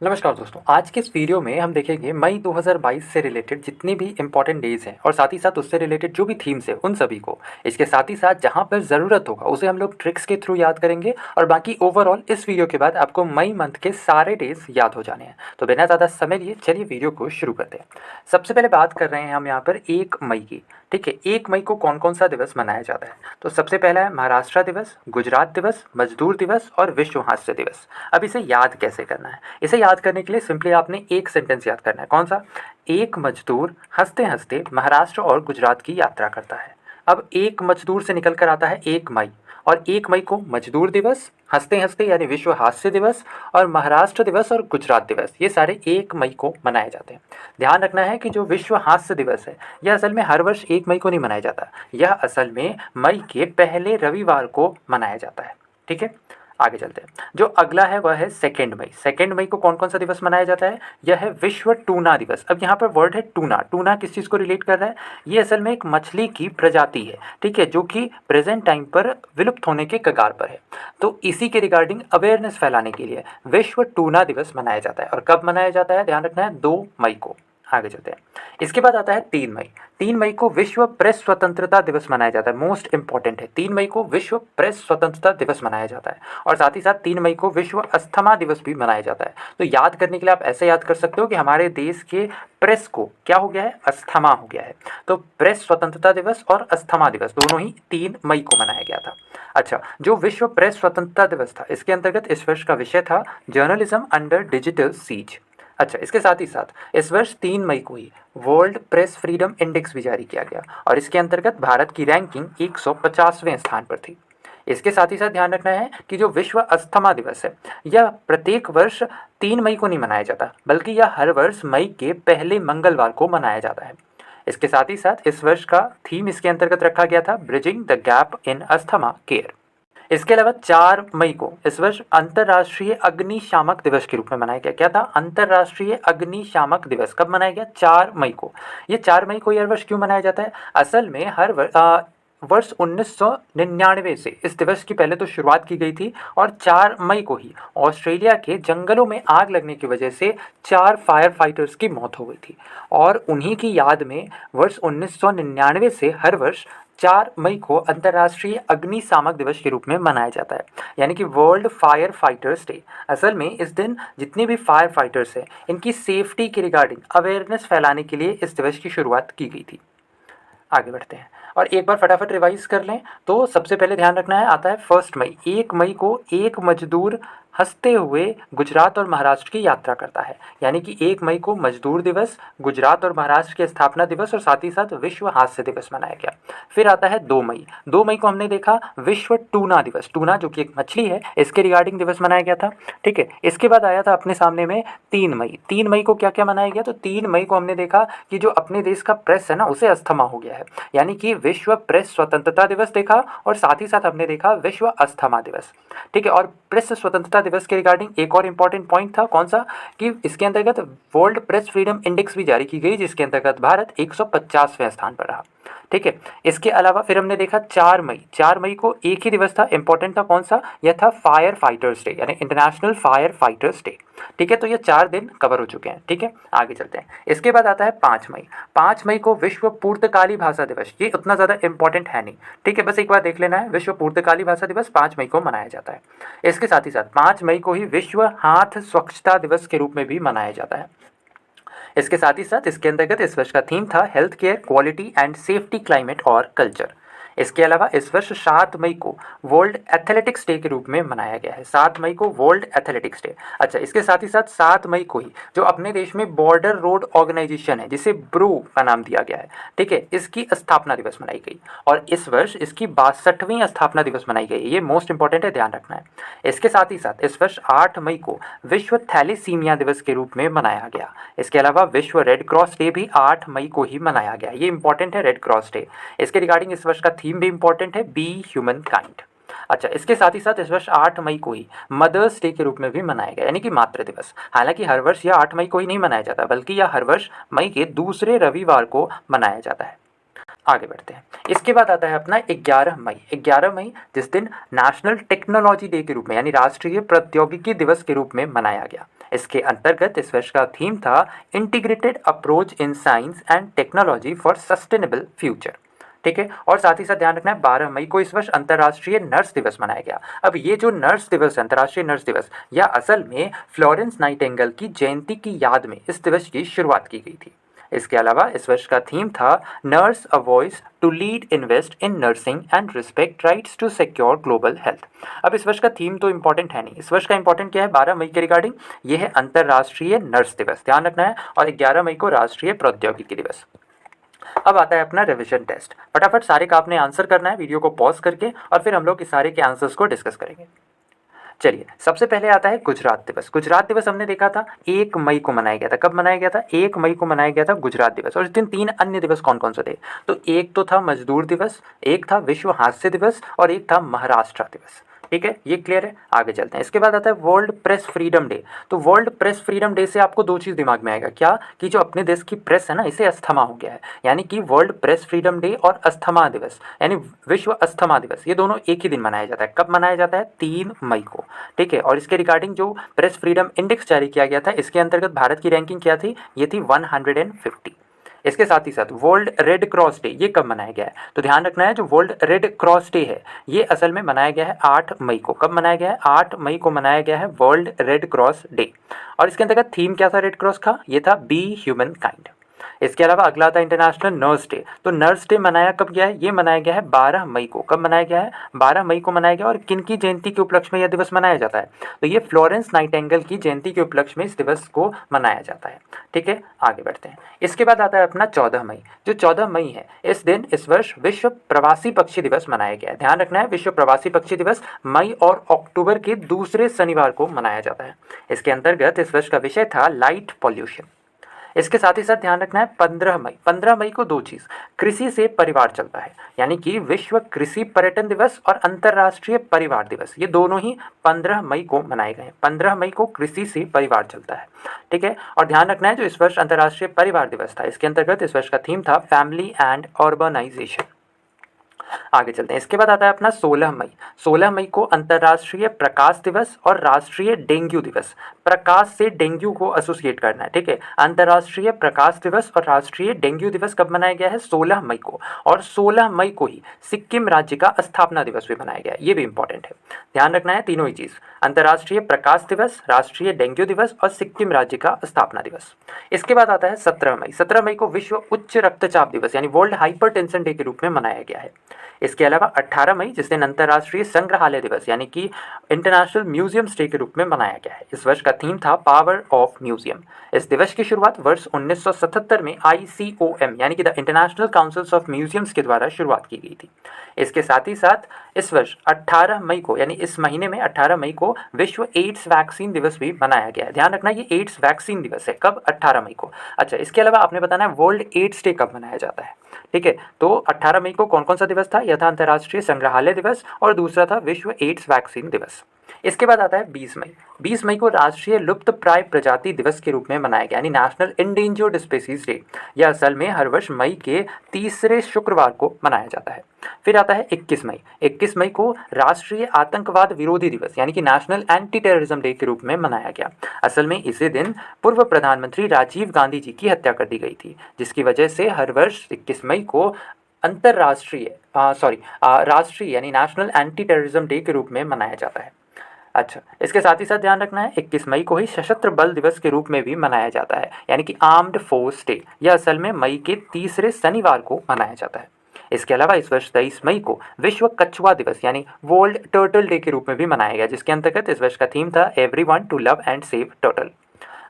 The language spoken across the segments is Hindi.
नमस्कार दोस्तों, आज के इस वीडियो में हम देखेंगे मई 2022 से रिलेटेड जितनी भी इंपॉर्टेंट डेज हैं और साथ ही साथ उससे रिलेटेड जो भी थीम्स है उन सभी को। इसके साथ ही साथ जहां पर ज़रूरत होगा उसे हम लोग ट्रिक्स के थ्रू याद करेंगे और बाकी ओवरऑल इस वीडियो के बाद आपको मई मंथ के सारे डेज याद हो जाने हैं। तो बिना ज़्यादा समय लिए चलिए वीडियो को शुरू करते हैं। सबसे पहले बात कर रहे हैं हम यहाँ पर 1 मई की। ठीक है, 1 मई को कौन कौन सा दिवस मनाया जाता है? तो सबसे पहला है महाराष्ट्र दिवस, गुजरात दिवस, मजदूर दिवस और विश्व हास्य दिवस। अब इसे याद कैसे करना है? इसे याद करने के लिए सिंपली आपने एक सेंटेंस याद करना है। कौन सा? एक मजदूर हंसते हंसते महाराष्ट्र और गुजरात की यात्रा करता है। अब एक मजदूर से निकल कर आता है 1 मई, और 1 मई को मजदूर दिवस, हंसते हंसते यानी विश्व हास्य दिवस और महाराष्ट्र दिवस और गुजरात दिवस, ये सारे 1 मई को मनाए जाते हैं। ध्यान रखना है कि जो विश्व हास्य दिवस है यह असल में हर वर्ष 1 मई को नहीं मनाया जाता, यह असल में मई के पहले रविवार को मनाया जाता है। ठीक है, आगे चलते हैं। जो अगला है वह है 2 मई। 2 मई को कौन कौन सा दिवस मनाया जाता है? यह है विश्व टूना दिवस। अब यहाँ पर वर्ड है टूना। टूना किस चीज़ को रिलेट कर रहा है? ये असल में एक मछली की प्रजाति है, ठीक है, जो कि प्रेजेंट टाइम पर विलुप्त होने के कगार पर है। तो इसी के रिगार्डिंग अवेयरनेस फैलाने के लिए विश्व टूना दिवस मनाया जाता है। और कब मनाया जाता है? ध्यान रखना है, 2 मई को। आगे चलते हैं। इसके बाद आता है 3 मई। 3 मई को विश्व प्रेस स्वतंत्रता दिवस मनाया जाता है। मोस्ट इंपॉर्टेंट है, 3 मई को विश्व प्रेस स्वतंत्रता दिवस मनाया जाता है। और साथ ही साथ 3 मई को विश्व अस्थमा दिवस भी मनाया जाता है। तो याद करने के लिए आप ऐसे याद कर सकते हो कि हमारे देश के प्रेस को क्या हो गया है? अस्थमा हो गया है। तो प्रेस स्वतंत्रता दिवस और अस्थमा दिवस दोनों ही 3 मई को मनाया गया था। अच्छा, जो विश्व प्रेस स्वतंत्रता दिवस था इसके अंतर्गत इस वर्ष का विषय था जर्नलिज्म अंडर डिजिटल सीज। अच्छा, इसके साथ ही साथ इस वर्ष 3 मई को ही वर्ल्ड प्रेस फ्रीडम इंडेक्स भी जारी किया गया और इसके अंतर्गत भारत की रैंकिंग 150वें स्थान पर थी। इसके साथ ही साथ ध्यान रखना है कि जो विश्व अस्थमा दिवस है यह प्रत्येक वर्ष 3 मई को नहीं मनाया जाता, बल्कि यह हर वर्ष मई के पहले मंगलवार को मनाया जाता है। इसके साथ ही साथ इस वर्ष का थीम इसके अंतर्गत रखा गया था bridging the gap in asthma care. इसके अलावा 4 मई को इस वर्ष अंतर्राष्ट्रीय अग्निशामक दिवस के रूप में मनाया गया। क्या था? अंतर्राष्ट्रीय अग्निशामक दिवस। कब मनाया गया? 4 मई को। ये 4 मई को हर वर्ष क्यों मनाया जाता है? असल में हर वर्ष 1999 से इस दिवस की पहले तो शुरुआत की गई थी और 4 मई को ही ऑस्ट्रेलिया के जंगलों में आग लगने की वजह से 4 फायर फाइटर्स की मौत हो गई थी और उन्हीं की याद में वर्ष 1999 से हर वर्ष 4 मई को अंतर्राष्ट्रीय अग्निशामक दिवस के रूप में मनाया जाता है, यानी कि वर्ल्ड फायर फाइटर्स डे। असल में इस दिन जितने भी फायर फाइटर्स हैं इनकी सेफ्टी के रिगार्डिंग अवेयरनेस फैलाने के लिए इस दिवस की शुरुआत की गई थी। आगे बढ़ते हैं और एक बार फटाफट रिवाइज कर लें। तो सबसे पहले ध्यान रखना है, आता है 1 मई। 1 मई को एक मजदूर हंसते हुए गुजरात और महाराष्ट्र की यात्रा करता है, यानी कि 1 मई को मजदूर दिवस, गुजरात और महाराष्ट्र के स्थापना दिवस और साथ ही साथ विश्व हास्य दिवस मनाया गया। फिर आता है 2 मई। 2 मई को हमने देखा विश्व टूना दिवस। टूना जो कि एक मछली है, इसके रिगार्डिंग दिवस मनाया गया था। ठीक है, इसके बाद आया था अपने सामने में 3 मई। 3 मई को क्या क्या मनाया गया? तो 3 मई को हमने देखा कि जो अपने देश का प्रेस है ना उसे अस्थमा हो गया है, यानी कि विश्व प्रेस स्वतंत्रता दिवस देखा और साथ ही साथ हमने देखा विश्व अस्थमा दिवस। ठीक है, और प्रेस स्वतंत्रता दिवस के रिगार्डिंग एक और इंपॉर्टेंट पॉइंट था। कौन सा? कि इसके अंतर्गत वर्ल्ड प्रेस फ्रीडम इंडेक्स भी जारी की गई, जिसके अंतर्गत भारत 150वें स्थान पर रहा। ठीक है, इसके अलावा फिर हमने देखा 4 मई। 4 मई को एक ही दिवस था, इंपॉर्टेंट था। कौन सा? यह था फायर फाइटर्स डे, यानी इंटरनेशनल फायर फाइटर्स डे। ठीक है, तो ये 4 दिन कवर हो चुके हैं। ठीक है, आगे चलते हैं। इसके बाद आता है 5 मई। 5 मई को विश्व पुर्तगाली भाषा दिवस। ये उतना ज़्यादा इंपॉर्टेंट है नहीं, ठीक है, बस एक बार देख लेना है। विश्व पुर्तगाली भाषा दिवस 5 मई को मनाया जाता है। इसके साथ ही साथ 5 मई को ही विश्व हाथ स्वच्छता दिवस के रूप में भी मनाया जाता है। इसके साथ ही साथ इसके अंतर्गत इस वर्ष का थीम था health care, quality and safety, climate और कल्चर। इसके अलावा इस वर्ष 7 मई को वर्ल्ड एथलेटिक्स डे के रूप में मनाया गया है। 7 मई को वर्ल्ड एथलेटिक्स डे। अच्छा, इसके साथ ही साथ 7 मई को ही जो अपने देश में बॉर्डर रोड ऑर्गेनाइजेशन है, जिसे ब्रो का नाम दिया गया है, ठीक है, इसकी स्थापना दिवस मनाई गई और इस वर्ष इसकी 62वीं स्थापना दिवस मनाई गई। ये मोस्ट इंपॉर्टेंट है, ध्यान रखना है। इसके साथ ही साथ इस वर्ष 8 मई को विश्व थैलेसीमिया दिवस के रूप में मनाया गया। इसके अलावा विश्व रेड क्रॉस डे भी 8 मई को ही मनाया गया। ये इंपॉर्टेंट है, रेड क्रॉस डे। इसके रिगार्डिंग इस वर्ष का थीम भी इंपॉर्टेंट है, बी ह्यूमन काइंड। अच्छा, इसके साथ ही साथ इस वर्ष 8 मई को ही मदर्स डे के रूप में भी मनाया गया, यानी कि मातृ दिवस। हालांकि हर वर्ष यह 8 मई को ही नहीं मनाया जाता, बल्कि यह हर वर्ष मई के दूसरे रविवार को मनाया जाता है। आगे बढ़ते हैं। इसके बाद आता है अपना 11 मई। 11 मई जिस दिन नेशनल टेक्नोलॉजी डे के रूप में, यानी राष्ट्रीय प्रौद्योगिकी दिवस के रूप में मनाया गया। इसके अंतर्गत इस वर्ष का थीम था integrated approach in science and technology for sustainable future. ठीक है, और साथ ही साथ ध्यान रखना है 12 मई को इस वर्ष अंतर्राष्ट्रीय नर्स दिवस मनाया गया। अब ये जो नर्स दिवस है, अंतर्राष्ट्रीय नर्स दिवस, यह असल में फ्लोरेंस नाइटिंगेल की जयंती की याद में इस दिवस की शुरुआत की गई थी। इसके अलावा इस वर्ष का थीम था nurse a voice to lead invest in nursing and respect rights to secure global health. अब इस वर्ष का थीम तो इंपॉर्टेंट है नहीं, इस वर्ष का इंपॉर्टेंट क्या है 12 मई के रिगार्डिंग, ये है अंतर्राष्ट्रीय नर्स दिवस, ध्यान रखना है, और 11 मई को राष्ट्रीय प्रौद्योगिकी दिवस। अब आता है अपना रिवीजन टेस्ट। फटाफट सारे का आपने आंसर करना है वीडियो को पॉज करके, और फिर हम लोग इस सारे के आंसर्स को डिस्कस करेंगे। चलिए, सबसे पहले आता है गुजरात दिवस। गुजरात दिवस हमने देखा था 1 मई को मनाया गया था। कब मनाया गया था? 1 मई को मनाया गया था गुजरात दिवस। और इस दिन 3 अन्य दिवस कौन कौन से थे? तो एक तो था मजदूर दिवस, एक था विश्व हास्य दिवस, और एक था महाराष्ट्र दिवस। ठीक है, ये क्लियर है। आगे चलते हैं। इसके बाद आता है वर्ल्ड प्रेस फ्रीडम डे। तो वर्ल्ड प्रेस फ्रीडम डे से आपको दो चीज़ दिमाग में आएगा, क्या कि जो अपने देश की प्रेस है ना, इसे अस्थमा हो गया है, यानी कि वर्ल्ड प्रेस फ्रीडम डे और अस्थमा दिवस यानी विश्व अस्थमा दिवस, ये दोनों एक ही दिन मनाया जाता है। कब मनाया जाता है? 3 मई को। ठीक है, और इसके रिगार्डिंग जो प्रेस फ्रीडम इंडेक्स जारी किया गया था, इसके अंतर्गत भारत की रैंकिंग क्या थी? ये थी 150। इसके साथ ही साथ वर्ल्ड रेड क्रॉस डे, ये कब मनाया गया है? तो ध्यान रखना है, जो वर्ल्ड रेड क्रॉस डे है, ये असल में मनाया गया है 8 मई को। कब मनाया गया है? 8 मई को मनाया गया है वर्ल्ड रेड क्रॉस डे। और इसके अंतर्गत थीम क्या था रेड क्रॉस का? ये था बी ह्यूमन काइंड। इसके अलावा अगला था इंटरनेशनल नर्स डे। तो नर्स डे मनाया कब गया है? ये मनाया गया है 12 मई को। कब मनाया गया है? 12 मई को मनाया गया। और किन की जयंती के उपलक्ष्य में यह दिवस मनाया जाता है? तो ये फ्लोरेंस नाइटिंगेल की जयंती के उपलक्ष्य में इस दिवस को मनाया जाता है। ठीक है, आगे बढ़ते हैं। इसके बाद आता है अपना 14 मई। जो 14 मई है, इस दिन इस वर्ष विश्व प्रवासी पक्षी दिवस मनाया गया है। ध्यान रखना है, विश्व प्रवासी पक्षी दिवस मई और अक्टूबर के दूसरे शनिवार को मनाया जाता है। इसके अंतर्गत इस वर्ष का विषय था लाइट पॉल्यूशन। इसके साथ ही साथ ध्यान रखना है 15 मई को दो चीज़, कृषि से परिवार चलता है, यानी कि विश्व कृषि पर्यटन दिवस और अंतर्राष्ट्रीय परिवार दिवस, ये दोनों ही 15 मई को मनाए गए हैं। 15 मई को कृषि से परिवार चलता है। ठीक है, और ध्यान रखना है जो इस वर्ष अंतर्राष्ट्रीय परिवार दिवस था, इसके अंतर्गत इस वर्ष का थीम था फैमिली एंड अर्बनाइजेशन। आगे चलते हैं। इसके बाद आता है अपना 16 मई। 16 मई को अंतर्राष्ट्रीय प्रकाश दिवस और राष्ट्रीय डेंगू दिवस। प्रकाश से डेंगू को एसोसिएट करना है। ठीक है, अंतर्राष्ट्रीय प्रकाश दिवस और राष्ट्रीय डेंगू दिवस कब मनाया गया है? 16 मई को। और 16 मई को ही सिक्किम राज्य का स्थापना दिवस भी मनाया गया है, ये भी इंपॉर्टेंट है। ध्यान रखना है तीनों ही चीज़, अंतर्राष्ट्रीय प्रकाश दिवस, राष्ट्रीय डेंगू दिवस और सिक्किम राज्य का स्थापना दिवस। इसके बाद आता है 17 मई। 17 मई को विश्व उच्च रक्तचाप दिवस यानी वर्ल्ड हाइपरटेंशन डे के रूप में मनाया गया है। इसके अलावा 18 मई, जिस दिन अंतर्राष्ट्रीय संग्रहालय दिवस यानी कि इंटरनेशनल म्यूजियम डे के रूप में मनाया गया है। इस वर्ष का थीम था पावर ऑफ म्यूजियम। इस दिवस की शुरुआत वर्ष 1977 में ICOM यानी कि the international councils of museums के द्वारा शुरुआत की गई थी। इसके साथ ही साथ इस वर्ष 18 मई को यानी इस महीने में 18 मई को विश्व एड्स वैक्सीन दिवस भी मनाया गया है। ध्यान रखना ये एड्स वैक्सीन दिवस है। कब? 18 मई को। अच्छा, इसके अलावा आपने बताना है वर्ल्ड एड्स डे कब मनाया जाता है। ठीक है, तो 18 मई को कौन कौन सा दिवस था? यह था अंतर्राष्ट्रीय संग्रहालय दिवस और दूसरा था विश्व एड्स वैक्सीन दिवस। इसके बाद आता है 20 मई। 20 मई को राष्ट्रीय लुप्त प्राय प्रजाति दिवस के रूप में मनाया गया यानी नेशनल इंडेंजर्ड स्पीसीज डे। यह असल में हर वर्ष मई के तीसरे शुक्रवार को मनाया जाता है। फिर आता है 21 मई। 21 मई को राष्ट्रीय आतंकवाद विरोधी दिवस यानी कि नेशनल एंटी टेररिज्म डे के रूप में मनाया गया। असल में इसी दिन पूर्व प्रधानमंत्री राजीव गांधी जी की हत्या कर दी गई थी, जिसकी वजह से हर वर्ष 21 मई को राष्ट्रीय यानी नेशनल एंटी टेररिज्म डे के रूप में मनाया जाता है। अच्छा, इसके साथ ही साथ ध्यान रखना है 21 मई को ही सशस्त्र बल दिवस के रूप में भी मनाया जाता है यानी कि आर्म्ड फोर्स डे। यह असल में मई के तीसरे शनिवार को मनाया जाता है। इसके अलावा इस वर्ष 23 मई को विश्व कछुआ दिवस यानी वर्ल्ड टर्टल डे के रूप में भी मनाया गया, जिसके अंतर्गत इस वर्ष का थीम था everyone to love and save turtle.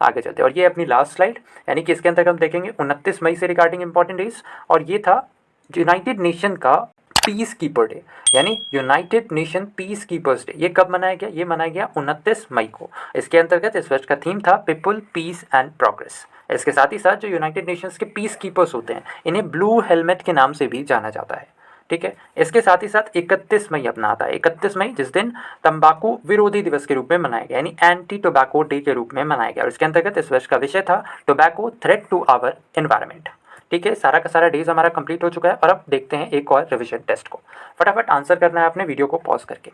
आगे चलते हैं, और ये अपनी लास्ट स्लाइड, यानी कि इसके अंतर्गत हम देखेंगे 29 मई से रिगार्डिंग इंपॉर्टेंट डेज, और ये था यूनाइटेड नेशन का पीस कीपर डे यानी United nation peace keepers day. ये कब मनाया गया? ये मनाया गया 29 मई को। इसके अंतर्गत इस वर्ष का थीम था पीपल, पीस एंड प्रोग्रेस। इसके साथ ही साथ जो यूनाइटेड नेशंस के पीस कीपर्स होते हैं, इन्हें ब्लू हेलमेट के नाम से भी जाना जाता है। ठीक है, इसके साथ ही साथ 31 मई अपना आता है। 31 मई जिस दिन तंबाकू विरोधी दिवस के रूप में मनाया गया यानी एंटी टोबैको डे के रूप में मनाया गया, और इसके अंतर्गत इस वर्ष का विषय था tobacco threat to our environment. ठीक है, सारा का सारा डेज हमारा कंप्लीट हो चुका है, और अब देखते हैं एक और रिवीजन टेस्ट को। फटाफट आंसर करना है आपने वीडियो को पॉज करके।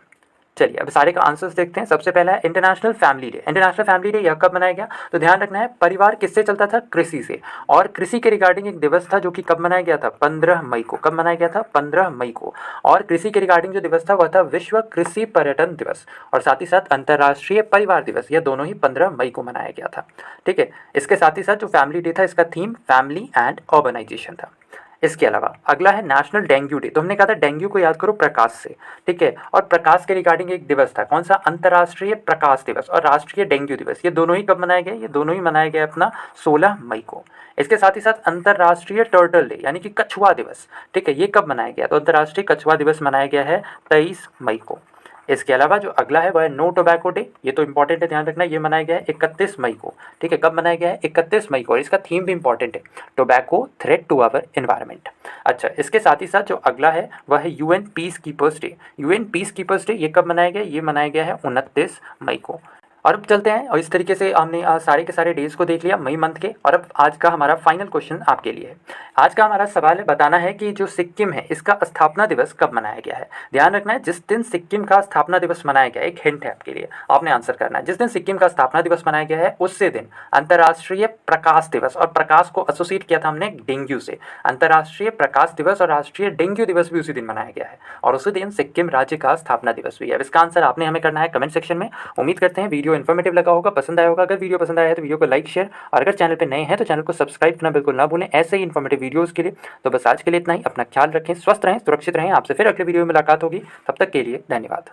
चलिए अब सारे का आंसर्स देखते हैं। सबसे पहला है international family day. International family day यह कब मनाया गया? तो ध्यान रखना है, परिवार किससे चलता था? कृषि से। और कृषि के रिगार्डिंग एक दिवस था जो कि कब मनाया गया था? 15 मई को। कब मनाया गया था? 15 मई को। और कृषि के रिगार्डिंग जो दिवस था वह था विश्व कृषि पर्यटन दिवस, और साथ ही साथ अंतर्राष्ट्रीय परिवार दिवस, यह दोनों ही 15 मई को मनाया गया था। ठीक है, इसके साथ ही साथ जो फैमिली डे था इसका थीम फैमिली एंड अर्बनाइजेशन था। इसके अलावा अगला है नेशनल डेंगू डे। तो हमने कहा था डेंगू को याद करो प्रकाश से, ठीक है, और प्रकाश के रिगार्डिंग एक दिवस था, कौन सा? अंतर्राष्ट्रीय प्रकाश दिवस और राष्ट्रीय डेंगू दिवस, ये दोनों ही कब मनाए गए? ये दोनों ही मनाए गए अपना 16 मई को। इसके साथ ही साथ अंतर्राष्ट्रीय टर्टल डे यानी कि कछुआ दिवस, ठीक है, ये कब मनाया गया? तो अंतर्राष्ट्रीय कछुआ दिवस मनाया गया है 23 मई को। इसके अलावा जो अगला है वह है नो टोबैको डे। ये तो इंपॉर्टेंट है, ध्यान रखना, ये मनाया गया है 31 मई को। ठीक है, कब मनाया गया है? 31 मई को, और इसका थीम भी इंपॉर्टेंट है, tobacco threat to our environment. अच्छा, इसके साथ ही साथ जो अगला है वह है UN peace keepers day. UN peace keepers day ये कब मनाया गया? ये मनाया गया है 29 मई को। और अब चलते हैं, और इस तरीके से हमने सारे के सारे डेज को देख लिया मई मंथ के। और अब आज का हमारा फाइनल क्वेश्चन आपके लिए है। आज का हमारा सवाल है, बताना है कि जो सिक्किम है इसका स्थापना दिवस कब मनाया गया है। ध्यान रखना है, जिस दिन सिक्किम का स्थापना दिवस मनाया गया है, एक हिंट है आपके लिए, आपने आंसर करना है। जिस दिन सिक्किम का स्थापना दिवस मनाया गया है उसी दिन अंतर्राष्ट्रीय प्रकाश दिवस, और प्रकाश को एसोसिएट किया था हमने डेंगू से, अंतर्राष्ट्रीय प्रकाश दिवस और राष्ट्रीय डेंगू दिवस भी उसी दिन मनाया गया है, और उसी दिन सिक्किम राज्य का स्थापना दिवस भी है। अब इसका आंसर आपने हमें करना है कमेंट सेक्शन में। उम्मीद करते हैं वीडियो इन्फॉर्मेटिव लगा होगा, पसंद आया होगा। अगर वीडियो पसंद आया है तो वीडियो को लाइक, शेयर, और अगर चैनल पे नए हैं तो चैनल को सब्सक्राइब करना बिल्कुल ना भूलें ऐसे ही इन्फॉर्मेटिव वीडियोस के लिए। तो बस आज के लिए इतना ही। अपना ख्याल रखें, स्वस्थ रहें, सुरक्षित रहें। आपसे फिर अगले वीडियो में मुलाकात होगी, तब तक के लिए धन्यवाद।